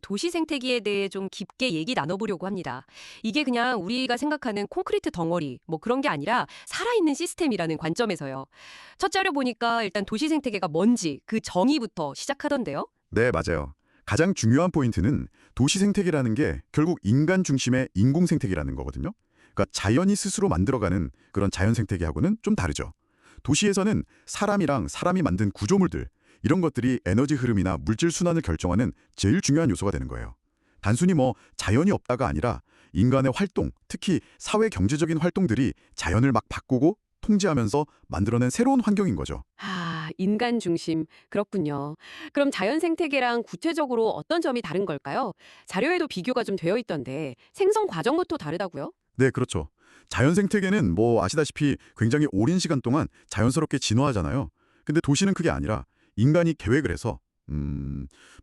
도시 생태계에 대해 좀 깊게 얘기 나눠보려고 합니다. 이게 그냥 우리가 생각하는 콘크리트 덩어리, 뭐 그런 게 아니라 살아있는 시스템이라는 관점에서요. 첫 자료 보니까 일단 도시 생태계가 뭔지 그 정의부터 시작하던데요. 네, 맞아요. 가장 중요한 포인트는 도시 생태계라는 게 결국 인간 중심의 인공 생태계라는 거거든요. 그러니까 자연이 스스로 만들어가는 그런 자연 생태계하고는 좀 다르죠. 도시에서는 사람이랑 사람이 만든 구조물들, 이런 것들이 에너지 흐름이나 물질 순환을 결정하는 제일 중요한 요소가 되는 거예요. 단순히 뭐 자연이 없다가 아니라 인간의 활동, 특히 사회 경제적인 활동들이 자연을 막 바꾸고 통제하면서 만들어낸 새로운 환경인 거죠. 인간 중심. 그렇군요. 그럼 자연 생태계랑 구체적으로 어떤 점이 다른 걸까요? 자료에도 비교가 좀 되어 있던데 생성 과정부터 다르다고요? 네, 그렇죠. 자연 생태계는 뭐 아시다시피 굉장히 오랜 시간 동안 자연스럽게 진화하잖아요. 근데 도시는 그게 아니라 인간이 계획을 해서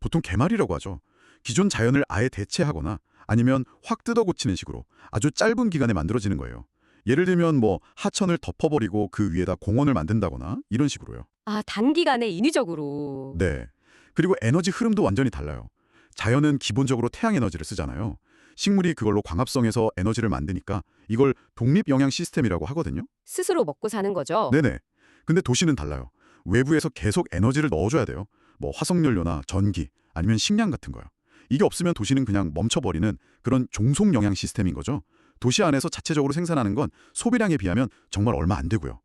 보통 개발이라고 하죠. 기존 자연을 아예 대체하거나 아니면 확 뜯어 고치는 식으로 아주 짧은 기간에 만들어지는 거예요. 예를 들면 뭐 하천을 덮어버리고 그 위에다 공원을 만든다거나 이런 식으로요. 단기간에 인위적으로. 네. 그리고 에너지 흐름도 완전히 달라요. 자연은 기본적으로 태양 에너지를 쓰잖아요. 식물이 그걸로 광합성해서 에너지를 만드니까 이걸 독립영양 시스템이라고 하거든요. 스스로 먹고 사는 거죠? 네네. 근데 도시는 달라요. 외부에서 계속 에너지를 넣어줘야 돼요. 뭐 화석연료나 전기, 아니면 식량 같은 거요. 이게 없으면 도시는 그냥 멈춰버리는 그런 종속영양 시스템인 거죠. 도시 안에서 자체적으로 생산하는 건 소비량에 비하면 정말 얼마 안 되고요.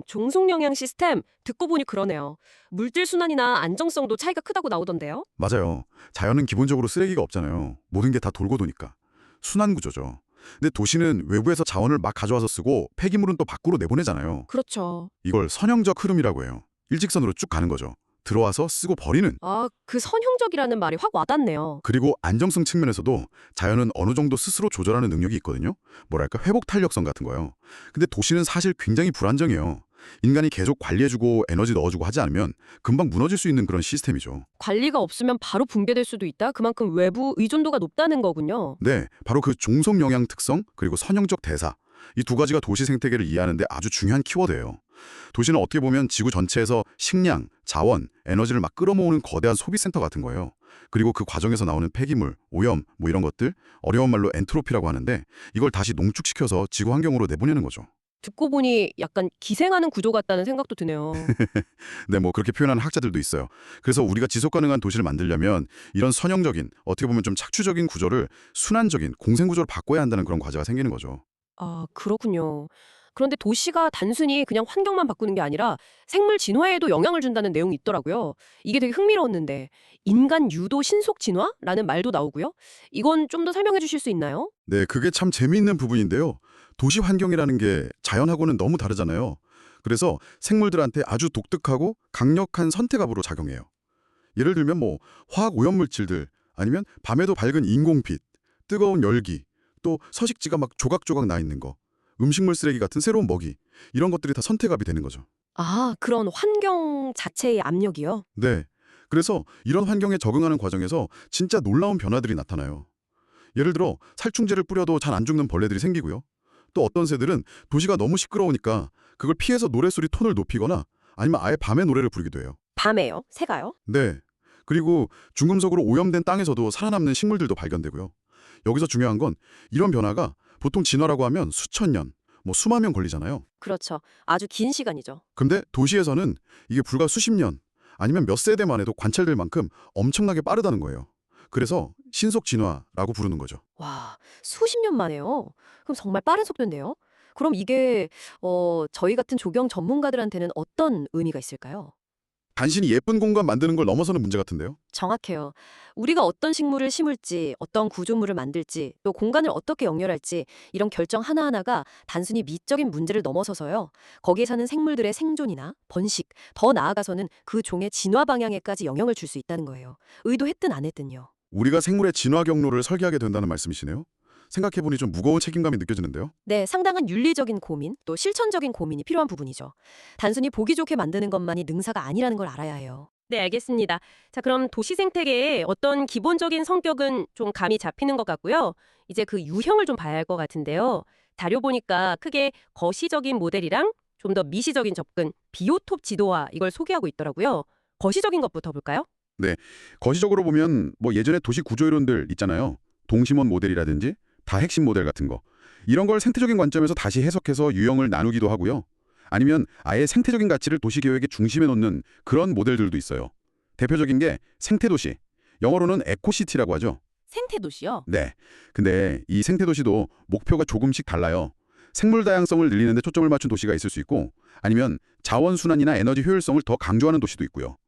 종속 영양 시스템 듣고 보니 그러네요. 물질 순환이나 안정성도 차이가 크다고 나오던데요. 맞아요. 자연은 기본적으로 쓰레기가 없잖아요. 모든 게 다 돌고 도니까. 순환 구조죠. 근데 도시는 외부에서 자원을 막 가져와서 쓰고 폐기물은 또 밖으로 내보내잖아요. 그렇죠. 이걸 선형적 흐름이라고 해요. 일직선으로 쭉 가는 거죠. 들어와서 쓰고 버리는. 그 선형적이라는 말이 확 와닿네요. 그리고 안정성 측면에서도 자연은 어느 정도 스스로 조절하는 능력이 있거든요. 뭐랄까 회복 탄력성 같은 거요. 근데 도시는 사실 굉장히 불안정해요. 인간이 계속 관리해주고 에너지 넣어주고 하지 않으면 금방 무너질 수 있는 그런 시스템이죠. 관리가 없으면 바로 붕괴될 수도 있다. 그만큼 외부 의존도가 높다는 거군요. 네, 바로 그 종속 영향 특성 그리고 선형적 대사, 이 두 가지가 도시 생태계를 이해하는데 아주 중요한 키워드예요. 도시는 어떻게 보면 지구 전체에서 식량, 자원, 에너지를 막 끌어모으는 거대한 소비센터 같은 거예요. 그리고 그 과정에서 나오는 폐기물, 오염, 뭐 이런 것들, 어려운 말로 엔트로피라고 하는데 이걸 다시 농축시켜서 지구 환경으로 내보내는 거죠. 듣고 보니 약간 기생하는 구조 같다는 생각도 드네요. 네, 뭐 그렇게 표현하는 학자들도 있어요. 그래서 우리가 지속 가능한 도시를 만들려면 이런 선형적인, 어떻게 보면 좀 착취적인 구조를 순환적인 공생 구조로 바꿔야 한다는 그런 과제가 생기는 거죠. 그렇군요. 그런데 도시가 단순히 그냥 환경만 바꾸는 게 아니라 생물 진화에도 영향을 준다는 내용이 있더라고요. 이게 되게 흥미로웠는데 인간 유도 신속 진화라는 말도 나오고요. 이건 좀 더 설명해 주실 수 있나요? 네, 그게 참 재미있는 부분인데요. 도시 환경이라는 게 자연하고는 너무 다르잖아요. 그래서 생물들한테 아주 독특하고 강력한 선택압으로 작용해요. 예를 들면 뭐 화학 오염물질들, 아니면 밤에도 밝은 인공빛, 뜨거운 열기, 또 서식지가 막 조각조각 나 있는 거, 음식물 쓰레기 같은 새로운 먹이, 이런 것들이 다 선택압이 되는 거죠. 그런 환경 자체의 압력이요? 네. 그래서 이런 환경에 적응하는 과정에서 진짜 놀라운 변화들이 나타나요. 예를 들어 살충제를 뿌려도 잘 안 죽는 벌레들이 생기고요. 또 어떤 새들은 도시가 너무 시끄러우니까 그걸 피해서 노랫소리 톤을 높이거나 아니면 아예 밤에 노래를 부르기도 해요. 밤에요? 새가요? 네. 그리고 중금속으로 오염된 땅에서도 살아남는 식물들도 발견되고요. 여기서 중요한 건 이런 변화가 보통 진화라고 하면 수천 년, 뭐 수만 년 걸리잖아요. 그렇죠. 아주 긴 시간이죠. 근데 도시에서는 이게 불과 수십 년, 아니면 몇 세대만 해도 관찰될 만큼 엄청나게 빠르다는 거예요. 그래서 신속 진화라고 부르는 거죠. 와, 수십 년 만에요? 그럼 정말 빠른 속도인데요? 그럼 이게 저희 같은 조경 전문가들한테는 어떤 의미가 있을까요? 단순히 예쁜 공간 만드는 걸 넘어서는 문제 같은데요. 정확해요. 우리가 어떤 식물을 심을지, 어떤 구조물을 만들지, 또 공간을 어떻게 연결할지 이런 결정 하나하나가 단순히 미적인 문제를 넘어서서요. 거기에 사는 생물들의 생존이나 번식, 더 나아가서는 그 종의 진화 방향에까지 영향을 줄 수 있다는 거예요. 의도했든 안 했든요. 우리가 생물의 진화 경로를 설계하게 된다는 말씀이시네요. 생각해보니 좀 무거운 책임감이 느껴지는데요. 네, 상당한 윤리적인 고민, 또 실천적인 고민이 필요한 부분이죠. 단순히 보기 좋게 만드는 것만이 능사가 아니라는 걸 알아야 해요. 네, 알겠습니다. 자, 그럼 도시 생태계의 어떤 기본적인 성격은 좀 감이 잡히는 것 같고요. 이제 그 유형을 좀 봐야 할 것 같은데요. 자료 보니까 크게 거시적인 모델이랑 좀 더 미시적인 접근, 비오톱 지도화 이걸 소개하고 있더라고요. 거시적인 것부터 볼까요? 거시적으로 보면 뭐 예전에 도시 구조 이론들 있잖아요. 동심원 모델이라든지 다 핵심 모델 같은 거. 이런 걸 생태적인 관점에서 다시 해석해서 유형을 나누기도 하고요. 아니면 아예 생태적인 가치를 도시 계획의 중심에 놓는 그런 모델들도 있어요. 대표적인 게 생태도시. 영어로는 에코시티라고 하죠. 생태도시요? 네. 근데 이 생태도시도 목표가 조금씩 달라요. 생물 다양성을 늘리는 데 초점을 맞춘 도시가 있을 수 있고 아니면 자원순환이나 에너지 효율성을 더 강조하는 도시도 있고요.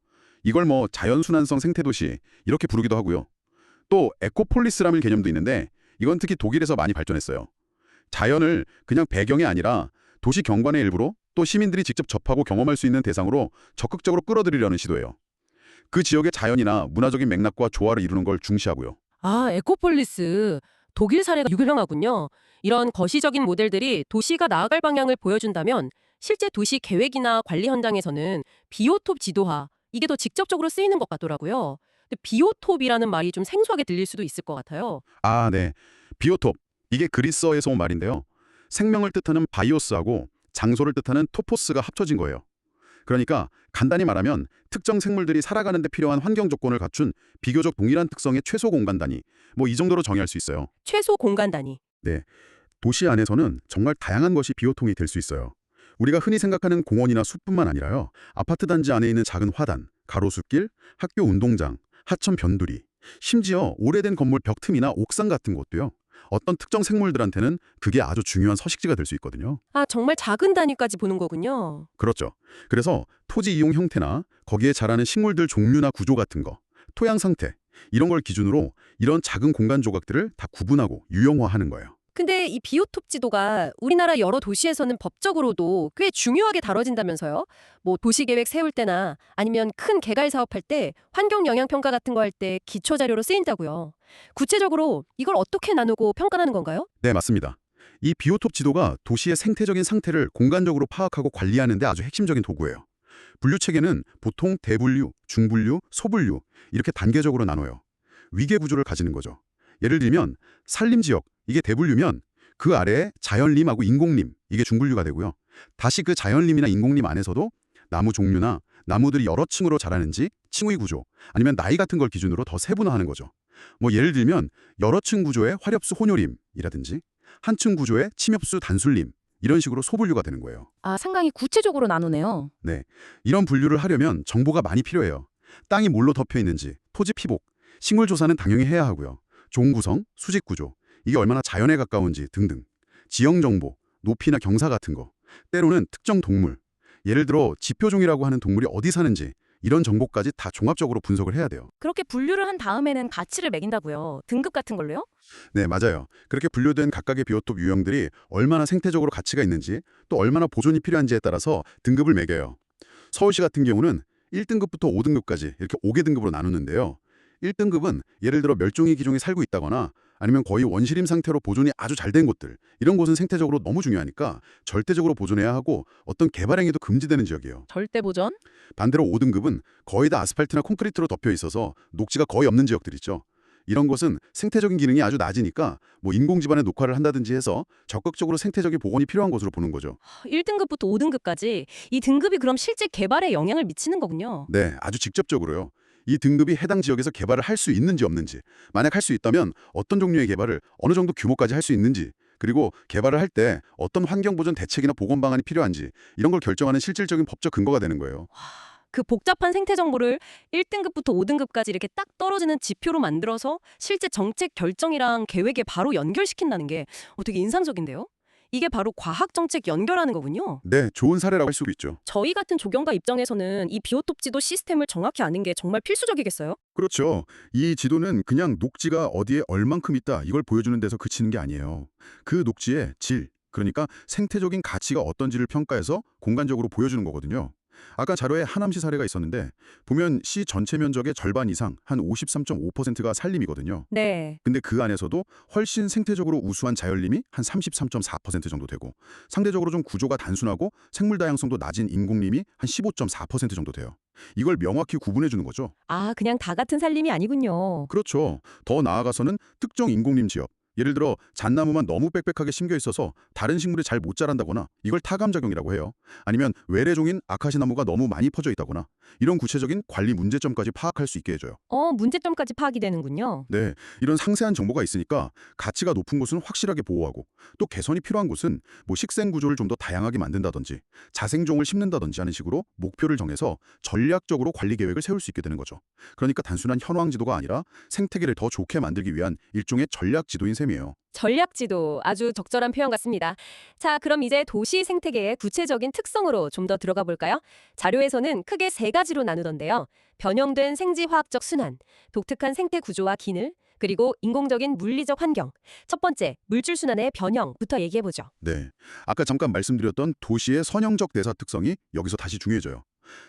이걸 뭐 자연순환성 생태도시 이렇게 부르기도 하고요. 또 에코폴리스라는 개념도 있는데 이건 특히 독일에서 많이 발전했어요. 자연을 그냥 배경이 아니라 도시 경관의 일부로 또 시민들이 직접 접하고 경험할 수 있는 대상으로 적극적으로 끌어들이려는 시도예요. 그 지역의 자연이나 문화적인 맥락과 조화를 이루는 걸 중시하고요. 아, 에코폴리스. 독일 사례가 유명하군요. 이런 거시적인 모델들이 도시가 나아갈 방향을 보여준다면 실제 도시 계획이나 관리 현장에서는 비오톱 지도화, 이게 더 직접적으로 쓰이는 것 같더라고요. 근데 비오톱이라는 말이 좀 생소하게 들릴 수도 있을 것 같아요. 아, 네. 비오톱. 이게 그리스어에서 온 말인데요. 생명을 뜻하는 바이오스하고 장소를 뜻하는 토포스가 합쳐진 거예요. 그러니까 간단히 말하면 특정 생물들이 살아가는 데 필요한 환경 조건을 갖춘 비교적 동일한 특성의 최소 공간 단위, 뭐 이 정도로 정의할 수 있어요. 최소 공간 단위. 네. 도시 안에서는 정말 다양한 것이 비오통이 될 수 있어요. 우리가 흔히 생각하는 공원이나 숲뿐만 아니라요. 아파트 단지 안에 있는 작은 화단, 가로수길, 학교 운동장, 하천 변두리, 심지어 오래된 건물 벽 틈이나 옥상 같은 곳도요. 어떤 특정 생물들한테는 그게 아주 중요한 서식지가 될 수 있거든요. 아, 정말 작은 단위까지 보는 거군요. 그렇죠. 그래서 토지 이용 형태나 거기에 자라는 식물들 종류나 구조 같은 거, 토양 상태, 이런 걸 기준으로 이런 작은 공간 조각들을 다 구분하고 유형화하는 거예요. 근데 이 비오톱 지도가 우리나라 여러 도시에서는 법적으로도 꽤 중요하게 다뤄진다면서요? 뭐 도시계획 세울 때나 아니면 큰 개발 사업할 때 환경 영향 평가 같은 거 할 때 기초 자료로 쓰인다고요. 구체적으로 이걸 어떻게 나누고 평가하는 건가요? 네, 맞습니다. 이 비오톱 지도가 도시의 생태적인 상태를 공간적으로 파악하고 관리하는 데 아주 핵심적인 도구예요. 분류 체계는 보통 대분류, 중분류, 소분류 이렇게 단계적으로 나눠요. 위계 구조를 가지는 거죠. 예를 들면 산림지역, 이게 대분류면 그 아래에 자연림하고 인공림, 이게 중분류가 되고요. 다시 그 자연림이나 인공림 안에서도 나무 종류나 나무들이 여러 층으로 자라는지 층의 구조, 아니면 나이 같은 걸 기준으로 더 세분화하는 거죠. 뭐 예를 들면 여러 층 구조의 화렵수 혼요림이라든지 한 층 구조의 침엽수 단술림, 이런 식으로 소분류가 되는 거예요. 아, 상당히 구체적으로 나누네요. 네, 이런 분류를 하려면 정보가 많이 필요해요. 땅이 뭘로 덮여 있는지, 토지 피복, 식물 조사는 당연히 해야 하고요. 종 구성, 수직 구조, 이게 얼마나 자연에 가까운지 등등. 지형 정보, 높이나 경사 같은 거. 때로는 특정 동물, 예를 들어 지표종이라고 하는 동물이 어디 사는지 이런 정보까지 다 종합적으로 분석을 해야 돼요. 그렇게 분류를 한 다음에는 가치를 매긴다고요. 등급 같은 걸로요? 네, 맞아요. 그렇게 분류된 각각의 비오톱 유형들이 얼마나 생태적으로 가치가 있는지 또 얼마나 보존이 필요한지에 따라서 등급을 매겨요. 서울시 같은 경우는 1등급부터 5등급까지 이렇게 5개 등급으로 나누는데요. 1등급은 예를 들어 멸종위 기종이 살고 있다거나 아니면 거의 원시림 상태로 보존이 아주 잘 된 곳들, 이런 곳은 생태적으로 너무 중요하니까 절대적으로 보존해야 하고 어떤 개발 행위도 금지되는 지역이에요. 절대 보전? 반대로 5등급은 거의 다 아스팔트나 콘크리트로 덮여 있어서 녹지가 거의 없는 지역들 있죠. 이런 곳은 생태적인 기능이 아주 낮으니까 뭐 인공지반에 녹화를 한다든지 해서 적극적으로 생태적인 복원이 필요한 곳으로 보는 거죠. 1등급부터 5등급까지 이 등급이 그럼 실제 개발에 영향을 미치는 거군요. 네, 아주 직접적으로요. 이 등급이 해당 지역에서 개발을 할 수 있는지 없는지, 만약 할 수 있다면 어떤 종류의 개발을 어느 정도 규모까지 할 수 있는지, 그리고 개발을 할 때 어떤 환경보전 대책이나 보건 방안이 필요한지 이런 걸 결정하는 실질적인 법적 근거가 되는 거예요. 그 복잡한 생태 정보를 1등급부터 5등급까지 이렇게 딱 떨어지는 지표로 만들어서 실제 정책 결정이랑 계획에 바로 연결시킨다는 게 되게 인상적인데요? 이게 바로 과학정책 연결하는 거군요. 네, 좋은 사례라고 할 수 있죠. 저희 같은 조경가 입장에서는 이 비오톱 지도 시스템을 정확히 아는 게 정말 필수적이겠어요? 그렇죠. 이 지도는 그냥 녹지가 어디에 얼만큼 있다 이걸 보여주는 데서 그치는 게 아니에요. 그 녹지의 질, 그러니까 생태적인 가치가 어떤지를 평가해서 공간적으로 보여주는 거거든요. 아까 자료에 하남시 사례가 있었는데 보면 시 전체 면적의 절반 이상, 한 53.5%가 산림이거든요. 네. 근데 그 안에서도 훨씬 생태적으로 우수한 자연림이 한 33.4% 정도 되고 상대적으로 좀 구조가 단순하고 생물 다양성도 낮은 인공림이 한 15.4% 정도 돼요. 이걸 명확히 구분해 주는 거죠. 아, 그냥 다 같은 살림이 아니군요. 그렇죠. 더 나아가서는 특정 인공림 지역, 예를 들어 잣나무만 너무 빽빽하게 심겨 있어서 다른 식물이 잘 못 자란다거나 이걸 타감작용이라고 해요. 아니면 외래종인 아카시나무가 너무 많이 퍼져 있다거나 이런 구체적인 관리 문제점까지 파악할 수 있게 해줘요. 문제점까지 파악이 되는군요. 네, 이런 상세한 정보가 있으니까 가치가 높은 곳은 확실하게 보호하고 또 개선이 필요한 곳은 뭐 식생 구조를 좀 더 다양하게 만든다든지 자생종을 심는다든지 하는 식으로 목표를 정해서 전략적으로 관리 계획을 세울 수 있게 되는 거죠. 그러니까 단순한 현황 지도가 아니라 생태계를 더 좋게 만들기 위한 일종의 전략 지도인 셈이에요. 전략지도 아주 적절한 표현 같습니다. 자, 그럼 이제 도시 생태계의 구체적인 특성으로 좀 더 들어가 볼까요? 자료에서는 크게 세 가지로 나누던데요. 변형된 생지화학적 순환, 독특한 생태 구조와 기능, 그리고 인공적인 물리적 환경. 첫 번째, 물질 순환의 변형부터 얘기해보죠. 네, 아까 잠깐 말씀드렸던 도시의 선형적 대사 특성이 여기서 다시 중요해져요.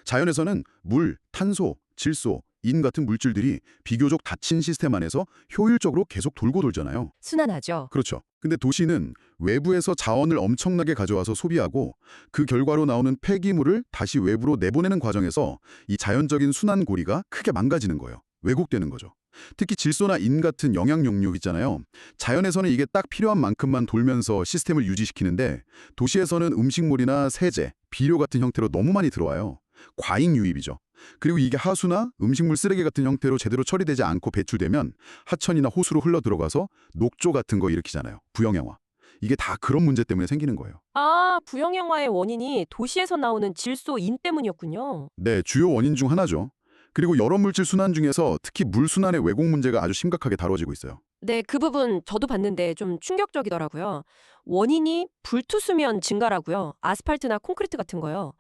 자연에서는 물, 탄소, 질소, 인 같은 물질들이 비교적 닫힌 시스템 안에서 효율적으로 계속 돌고 돌잖아요. 순환하죠. 그렇죠. 근데 도시는 외부에서 자원을 엄청나게 가져와서 소비하고 그 결과로 나오는 폐기물을 다시 외부로 내보내는 과정에서 이 자연적인 순환 고리가 크게 망가지는 거예요. 왜곡되는 거죠. 특히 질소나 인 같은 영양 용류 있잖아요. 자연에서는 이게 딱 필요한 만큼만 돌면서 시스템을 유지시키는데 도시에서는 음식물이나 세제, 비료 같은 형태로 너무 많이 들어와요. 과잉 유입이죠. 그리고 이게 하수나 음식물 쓰레기 같은 형태로 제대로 처리되지 않고 배출되면 하천이나 호수로 흘러 들어가서 녹조 같은 거 일으키잖아요. 부영향화. 이게 다 그런 문제 때문에 생기는 거예요. 아, 부영향화의 원인이 도시에서 나오는 질소, 인 때문이었군요. 네, 주요 원인 중 하나죠. 그리고 여러 물질 순환 중에서 특히 물 순환의 왜곡 문제가 아주 심각하게 다뤄지고 있어요. 네, 그 부분 저도 봤는데 좀 충격적이더라고요. 원인이 불투수면 증가라고요. 아스팔트나 콘크리트 같은 거요.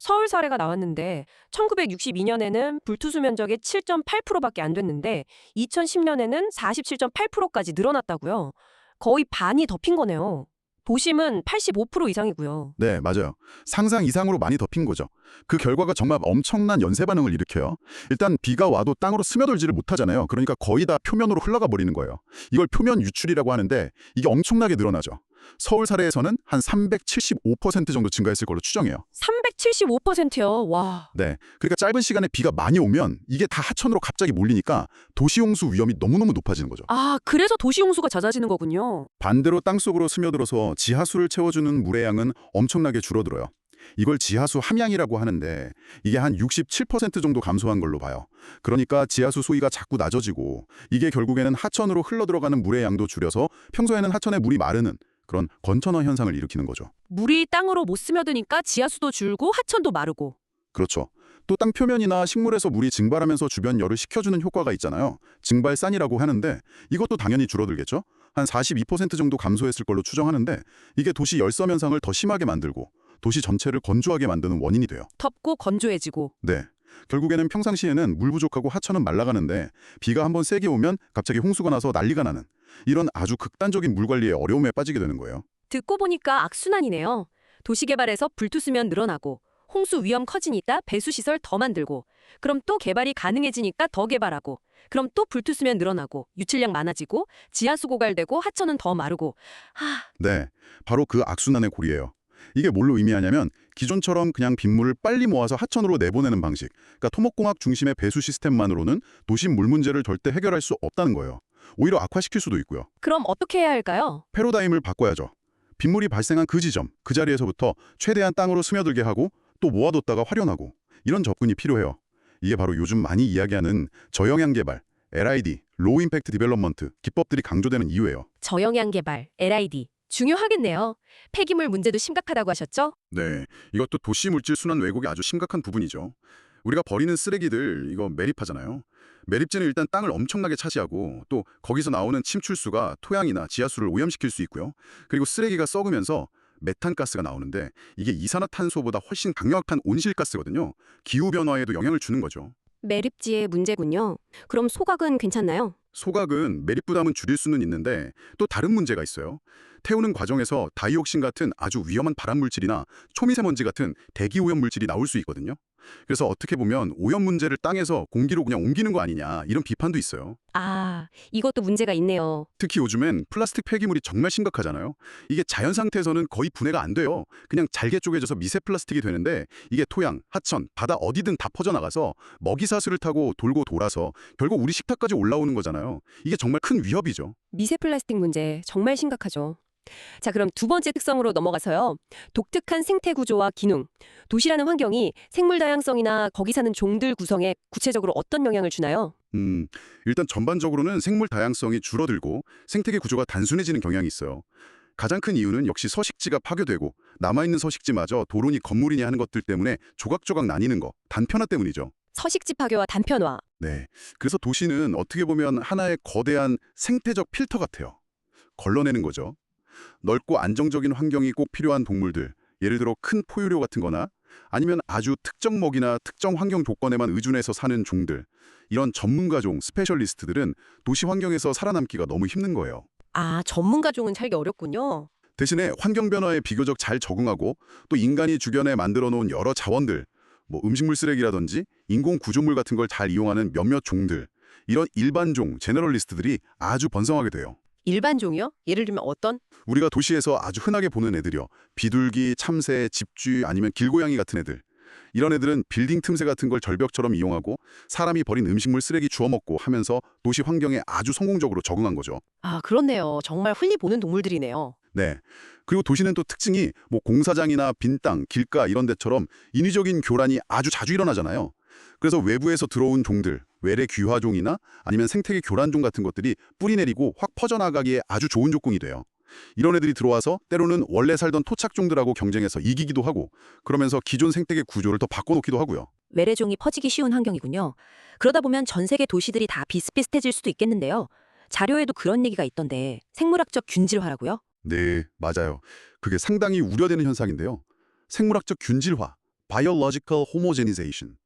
서울 사례가 나왔는데 1962년에는 불투수 면적이 7.8%밖에 안 됐는데 2010년에는 47.8%까지 늘어났다고요. 거의 반이 덮인 거네요. 도심은 85% 이상이고요. 네, 맞아요. 상상 이상으로 많이 덮인 거죠. 그 결과가 정말 엄청난 연쇄 반응을 일으켜요. 일단 비가 와도 땅으로 스며들지를 못하잖아요. 그러니까 거의 다 표면으로 흘러가 버리는 거예요. 이걸 표면 유출이라고 하는데 이게 엄청나게 늘어나죠. 서울 사례에서는 한 375% 정도 증가했을 걸로 추정해요. 375%요. 와. 네, 그러니까 짧은 시간에 비가 많이 오면 이게 다 하천으로 갑자기 몰리니까 도시용수 위험이 너무너무 높아지는 거죠. 아, 그래서 도시용수가 잦아지는 거군요. 반대로 땅속으로 스며들어서 지하수를 채워주는 물의 양은 엄청나게 줄어들어요. 이걸 지하수 함량이라고 하는데 이게 한 67% 정도 감소한 걸로 봐요. 그러니까 지하수 수위가 자꾸 낮아지고 이게 결국에는 하천으로 흘러들어가는 물의 양도 줄여서 평소에는 하천에 물이 마르는 그런 건천어 현상을 일으키는 거죠. 물이 땅으로 못 스며드니까 지하수도 줄고 하천도 마르고. 그렇죠. 또 땅 표면이나 식물에서 물이 증발하면서 주변 열을 식혀주는 효과가 있잖아요. 증발산이라고 하는데 이것도 당연히 줄어들겠죠. 한 42% 정도 감소했을 걸로 추정하는데 이게 도시 열섬 현상을 더 심하게 만들고 도시 전체를 건조하게 만드는 원인이 돼요. 덥고 건조해지고. 네. 결국에는 평상시에는 물 부족하고 하천은 말라가는데 비가 한번 세게 오면 갑자기 홍수가 나서 난리가 나는 이런 아주 극단적인 물 관리에 어려움에 빠지게 되는 거예요. 듣고 보니까 악순환이네요. 도시개발에서 불투수면 늘어나고 홍수 위험 커지니까 배수시설 더 만들고 그럼 또 개발이 가능해지니까 더 개발하고 그럼 또 불투수면 늘어나고 유출량 많아지고 지하수 고갈되고 하천은 더 마르고 네, 바로 그 악순환의 고리예요. 이게 뭘로 의미하냐면 기존처럼 그냥 빗물을 빨리 모아서 하천으로 내보내는 방식, 그러니까 토목공학 중심의 배수 시스템만으로는 도심 물 문제를 절대 해결할 수 없다는 거예요. 오히려 악화시킬 수도 있고요. 그럼 어떻게 해야 할까요? 패러다임을 바꿔야죠. 빗물이 발생한 그 지점, 그 자리에서부터 최대한 땅으로 스며들게 하고 또 모아뒀다가 활용하고 이런 접근이 필요해요. 이게 바로 요즘 많이 이야기하는 저영향 개발, LID, 로우 임팩트 디벨롭먼트 기법들이 강조되는 이유예요. 저영향 개발, LID. 중요하겠네요. 폐기물 문제도 심각하다고 하셨죠? 네, 이것도 도시 물질 순환 왜곡이 아주 심각한 부분이죠. 우리가 버리는 쓰레기들 이거 매립하잖아요. 매립지는 일단 땅을 엄청나게 차지하고 또 거기서 나오는 침출수가 토양이나 지하수를 오염시킬 수 있고요. 그리고 쓰레기가 썩으면서 메탄가스가 나오는데 이게 이산화탄소보다 훨씬 강력한 온실가스거든요. 기후변화에도 영향을 주는 거죠. 매립지의 문제군요. 그럼 소각은 괜찮나요? 소각은 매립 부담은 줄일 수는 있는데 또 다른 문제가 있어요. 태우는 과정에서 다이옥신 같은 아주 위험한 발암 물질이나 초미세먼지 같은 대기 오염 물질이 나올 수 있거든요. 그래서 어떻게 보면 오염 문제를 땅에서 공기로 그냥 옮기는 거 아니냐 이런 비판도 있어요. 아, 이것도 문제가 있네요. 특히 요즘엔 플라스틱 폐기물이 정말 심각하잖아요. 이게 자연 상태에서는 거의 분해가 안 돼요. 그냥 잘게 쪼개져서 미세 플라스틱이 되는데 이게 토양, 하천, 바다 어디든 다 퍼져나가서 먹이사슬을 타고 돌고 돌아서 결국 우리 식탁까지 올라오는 거잖아요. 이게 정말 큰 위협이죠. 미세 플라스틱 문제 정말 심각하죠. 자, 그럼 두 번째 특성으로 넘어가서요. 독특한 생태 구조와 기능. 도시라는 환경이 생물 다양성이나 거기 사는 종들 구성에 구체적으로 어떤 영향을 주나요? 일단 전반적으로는 생물 다양성이 줄어들고 생태계 구조가 단순해지는 경향이 있어요. 가장 큰 이유는 역시 서식지가 파괴되고 남아있는 서식지마저 도로니 건물이니 하는 것들 때문에 조각조각 나뉘는 거, 단편화 때문이죠. 서식지 파괴와 단편화. 네. 그래서 도시는 어떻게 보면 하나의 거대한 생태적 필터 같아요. 걸러내는 거죠. 넓고 안정적인 환경이 꼭 필요한 동물들, 예를 들어 큰 포유류 같은 거나 아니면 아주 특정 먹이나 특정 환경 조건에만 의존해서 사는 종들, 이런 전문가종, 스페셜리스트들은 도시 환경에서 살아남기가 너무 힘든 거예요. 아, 전문가종은 살기 어렵군요. 대신에 환경 변화에 비교적 잘 적응하고 또 인간이 주변에 만들어 놓은 여러 자원들, 뭐 음식물 쓰레기라든지 인공 구조물 같은 걸 잘 이용하는 몇몇 종들, 이런 일반종, 제너럴리스트들이 아주 번성하게 돼요. 일반종이요? 예를 들면 어떤? 우리가 도시에서 아주 흔하게 보는 애들이요. 비둘기, 참새, 집쥐 아니면 길고양이 같은 애들. 이런 애들은 빌딩 틈새 같은 걸 절벽처럼 이용하고 사람이 버린 음식물 쓰레기 주워 먹고 하면서 도시 환경에 아주 성공적으로 적응한 거죠. 아, 그렇네요. 정말 흔히 보는 동물들이네요. 네. 그리고 도시는 또 특징이 뭐 공사장이나 빈 땅, 길가 이런 데처럼 인위적인 교란이 아주 자주 일어나잖아요. 그래서 외부에서 들어온 종들, 외래 귀화종이나 아니면 생태계 교란종 같은 것들이 뿌리 내리고 확 퍼져나가기에 아주 좋은 조건이 돼요. 이런 애들이 들어와서 때로는 원래 살던 토착종들하고 경쟁해서 이기기도 하고 그러면서 기존 생태계 구조를 더 바꿔놓기도 하고요. 외래종이 퍼지기 쉬운 환경이군요. 그러다 보면 전 세계 도시들이 다 비슷비슷해질 수도 있겠는데요. 자료에도 그런 얘기가 있던데 생물학적 균질화라고요? 네, 맞아요. 그게 상당히 우려되는 현상인데요. 생물학적 균질화, biological homogenization.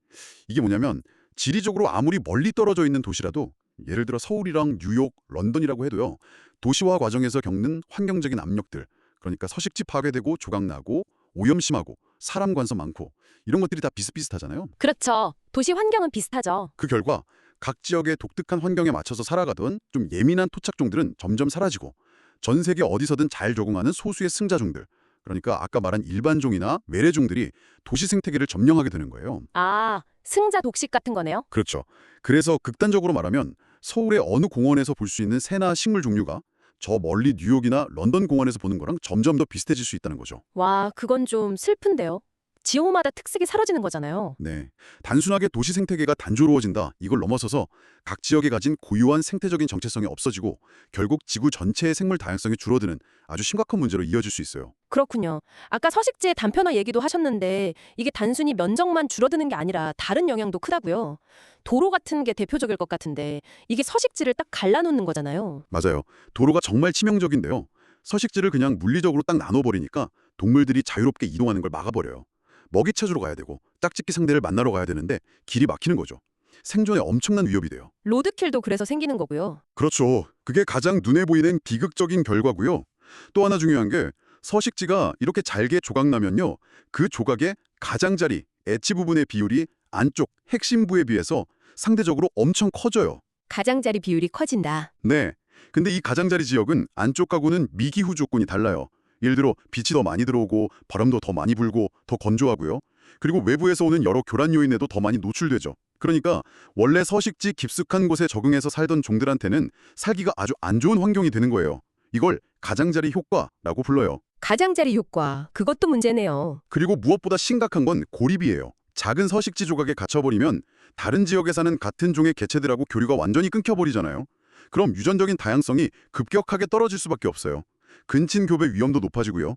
이게 뭐냐면 지리적으로 아무리 멀리 떨어져 있는 도시라도 예를 들어 서울이랑 뉴욕, 런던이라고 해도요. 도시화 과정에서 겪는 환경적인 압력들, 그러니까 서식지 파괴되고 조각나고 오염 심하고 사람 관서 많고 이런 것들이 다 비슷비슷하잖아요. 그렇죠. 도시 환경은 비슷하죠. 그 결과 각 지역의 독특한 환경에 맞춰서 살아가던 좀 예민한 토착종들은 점점 사라지고 전 세계 어디서든 잘 적응하는 소수의 승자종들, 그러니까 아까 말한 일반종이나 외래종들이 도시 생태계를 점령하게 되는 거예요. 아, 승자 독식 같은 거네요. 그렇죠. 그래서 극단적으로 말하면 서울의 어느 공원에서 볼 수 있는 새나 식물 종류가 저 멀리 뉴욕이나 런던 공원에서 보는 거랑 점점 더 비슷해질 수 있다는 거죠. 와, 그건 좀 슬픈데요. 지역마다 특색이 사라지는 거잖아요. 네. 단순하게 도시 생태계가 단조로워진다, 이걸 넘어서서 각 지역에 가진 고유한 생태적인 정체성이 없어지고 결국 지구 전체의 생물 다양성이 줄어드는 아주 심각한 문제로 이어질 수 있어요. 그렇군요. 아까 서식지의 단편화 얘기도 하셨는데 이게 단순히 면적만 줄어드는 게 아니라 다른 영향도 크다고요. 도로 같은 게 대표적일 것 같은데 이게 서식지를 딱 갈라놓는 거잖아요. 맞아요. 도로가 정말 치명적인데요. 서식지를 그냥 물리적으로 딱 나눠버리니까 동물들이 자유롭게 이동하는 걸 막아버려요. 먹이 찾으러 가야 되고 짝짓기 상대를 만나러 가야 되는데 길이 막히는 거죠. 생존에 엄청난 위협이 돼요. 로드킬도 그래서 생기는 거고요. 그렇죠. 그게 가장 눈에 보이는 비극적인 결과고요. 또 하나 중요한 게 서식지가 이렇게 잘게 조각나면요. 그 조각의 가장자리, 엣지 부분의 비율이 안쪽 핵심부에 비해서 상대적으로 엄청 커져요. 가장자리 비율이 커진다. 네. 근데 이 가장자리 지역은 안쪽하고는 미기후 조건이 달라요. 예를 들어 빛이 더 많이 들어오고 바람도 더 많이 불고 더 건조하고요. 그리고 외부에서 오는 여러 교란 요인에도 더 많이 노출되죠. 그러니까 원래 서식지 깊숙한 곳에 적응해서 살던 종들한테는 살기가 아주 안 좋은 환경이 되는 거예요. 이걸 가장자리 효과라고 불러요. 가장자리 효과, 그것도 문제네요. 그리고 무엇보다 심각한 건 고립이에요. 작은 서식지 조각에 갇혀버리면 다른 지역에 사는 같은 종의 개체들하고 교류가 완전히 끊겨버리잖아요. 그럼 유전적인 다양성이 급격하게 떨어질 수밖에 없어요. 근친 교배 위험도 높아지고요.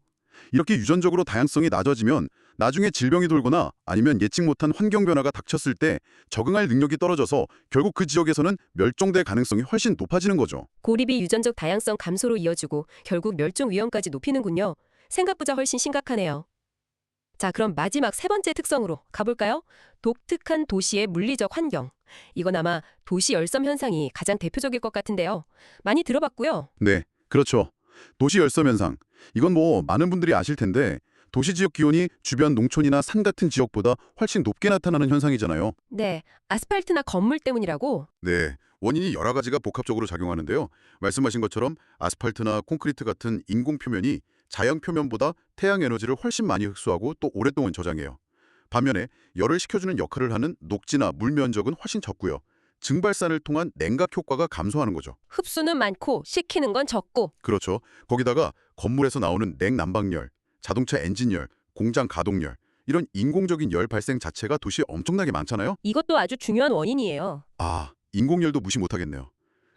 이렇게 유전적으로 다양성이 낮아지면 나중에 질병이 돌거나 아니면 예측 못한 환경 변화가 닥쳤을 때 적응할 능력이 떨어져서 결국 그 지역에서는 멸종될 가능성이 훨씬 높아지는 거죠. 고립이 유전적 다양성 감소로 이어지고 결국 멸종 위험까지 높이는군요. 생각보다 훨씬 심각하네요. 자, 그럼 마지막 세 번째 특성으로 가볼까요? 독특한 도시의 물리적 환경. 이건 아마 도시 열섬 현상이 가장 대표적일 것 같은데요. 많이 들어봤고요. 네, 그렇죠. 도시 열섬 현상. 이건 뭐 많은 분들이 아실 텐데 도시 지역 기온이 주변 농촌이나 산 같은 지역보다 훨씬 높게 나타나는 현상이잖아요. 네, 아스팔트나 건물 때문이라고? 네, 원인이 여러 가지가 복합적으로 작용하는데요. 말씀하신 것처럼 아스팔트나 콘크리트 같은 인공 표면이 자연 표면보다 태양 에너지를 훨씬 많이 흡수하고 또 오랫동안 저장해요. 반면에 열을 식혀주는 역할을 하는 녹지나 물 면적은 훨씬 적고요. 증발산을 통한 냉각 효과가 감소하는 거죠. 흡수는 많고 식히는 건 적고. 그렇죠. 거기다가 건물에서 나오는 냉난방열, 자동차 엔진열, 공장 가동열 이런 인공적인 열 발생 자체가 도시에 엄청나게 많잖아요. 이것도 아주 중요한 원인이에요. 아, 인공열도 무시 못하겠네요.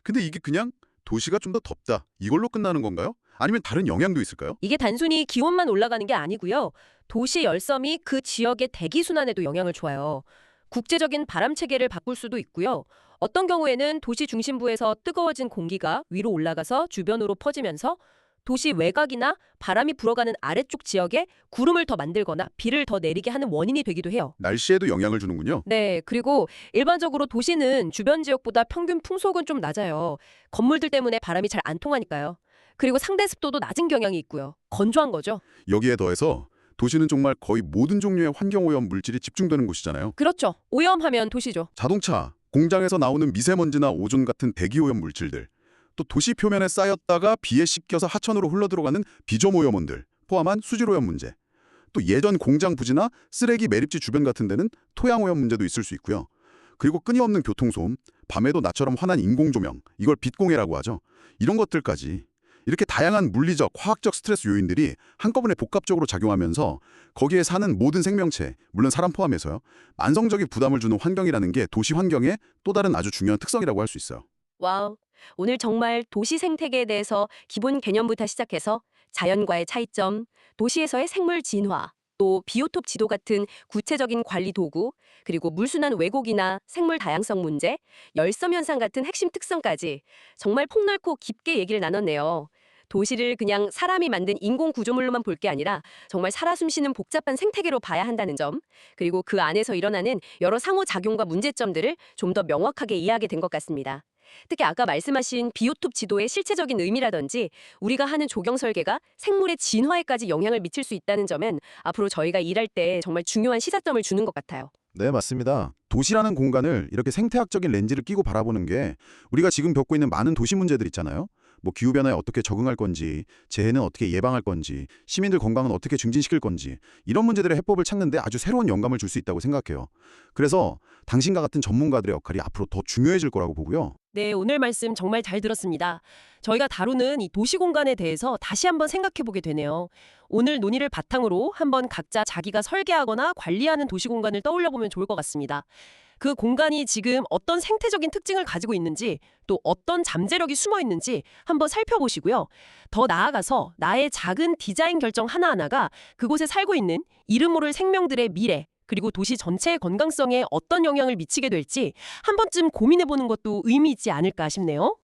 근데 이게 그냥 도시가 좀 더 덥다 이걸로 끝나는 건가요? 아니면 다른 영향도 있을까요? 이게 단순히 기온만 올라가는 게 아니고요. 도시 열섬이 그 지역의 대기 순환에도 영향을 줘요. 국제적인 바람 체계를 바꿀 수도 있고요. 어떤 경우에는 도시 중심부에서 뜨거워진 공기가 위로 올라가서 주변으로 퍼지면서 도시 외곽이나 바람이 불어가는 아래쪽 지역에 구름을 더 만들거나 비를 더 내리게 하는 원인이 되기도 해요. 날씨에도 영향을 주는군요. 네, 그리고 일반적으로 도시는 주변 지역보다 평균 풍속은 좀 낮아요. 건물들 때문에 바람이 잘 안 통하니까요. 그리고 상대 습도도 낮은 경향이 있고요. 건조한 거죠. 여기에 더해서 도시는 정말 거의 모든 종류의 환경오염 물질이 집중되는 곳이잖아요. 그렇죠. 오염하면 도시죠. 자동차, 공장에서 나오는 미세먼지나 오존 같은 대기오염 물질들, 또 도시 표면에 쌓였다가 비에 씻겨서 하천으로 흘러들어가는 비점오염원들 포함한 수질오염 문제, 또 예전 공장 부지나 쓰레기 매립지 주변 같은 데는 토양오염 문제도 있을 수 있고요. 그리고 끊임없는 교통소음, 밤에도 나처럼 환한 인공조명, 이걸 빛공해라고 하죠. 이런 것들까지 이렇게 다양한 물리적, 화학적 스트레스 요인들이 한꺼번에 복합적으로 작용하면서 거기에 사는 모든 생명체, 물론 사람 포함해서요, 만성적인 부담을 주는 환경이라는 게 도시 환경의 또 다른 아주 중요한 특성이라고 할 수 있어요. 와우. 오늘 정말 도시 생태계에 대해서 기본 개념부터 시작해서 자연과의 차이점, 도시에서의 생물 진화, 또 비오톱 지도 같은 구체적인 관리 도구, 그리고 물순환 왜곡이나 생물 다양성 문제, 열섬 현상 같은 핵심 특성까지 정말 폭넓고 깊게 얘기를 나눴네요. 도시를 그냥 사람이 만든 인공 구조물로만 볼 게 아니라 정말 살아 숨쉬는 복잡한 생태계로 봐야 한다는 점, 그리고 그 안에서 일어나는 여러 상호작용과 문제점들을 좀 더 명확하게 이해하게 된 것 같습니다. 특히 아까 말씀하신 비오톱 지도의 실체적인 의미라든지 우리가 하는 조경 설계가 생물의 진화에까지 영향을 미칠 수 있다는 점은 앞으로 저희가 일할 때 정말 중요한 시사점을 주는 것 같아요. 네, 맞습니다. 도시라는 공간을 이렇게 생태학적인 렌즈를 끼고 바라보는 게 우리가 지금 겪고 있는 많은 도시 문제들 있잖아요. 뭐 기후변화에 어떻게 적응할 건지, 재해는 어떻게 예방할 건지, 시민들 건강은 어떻게 증진시킬 건지 이런 문제들의 해법을 찾는데 아주 새로운 영감을 줄 수 있다고 생각해요. 그래서 당신과 같은 전문가들의 역할이 앞으로 더 중요해질 거라고 보고요. 네, 오늘 말씀 정말 잘 들었습니다. 저희가 다루는 이 도시 공간에 대해서 다시 한번 생각해 보게 되네요. 오늘 논의를 바탕으로 한번 각자 자기가 설계하거나 관리하는 도시 공간을 떠올려 보면 좋을 것 같습니다. 그 공간이 지금 어떤 생태적인 특징을 가지고 있는지, 또 어떤 잠재력이 숨어 있는지 한번 살펴보시고요. 더 나아가서 나의 작은 디자인 결정 하나하나가 그곳에 살고 있는 이름 모를 생명들의 미래, 그리고 도시 전체의 건강성에 어떤 영향을 미치게 될지 한 번쯤 고민해보는 것도 의미 있지 않을까 싶네요.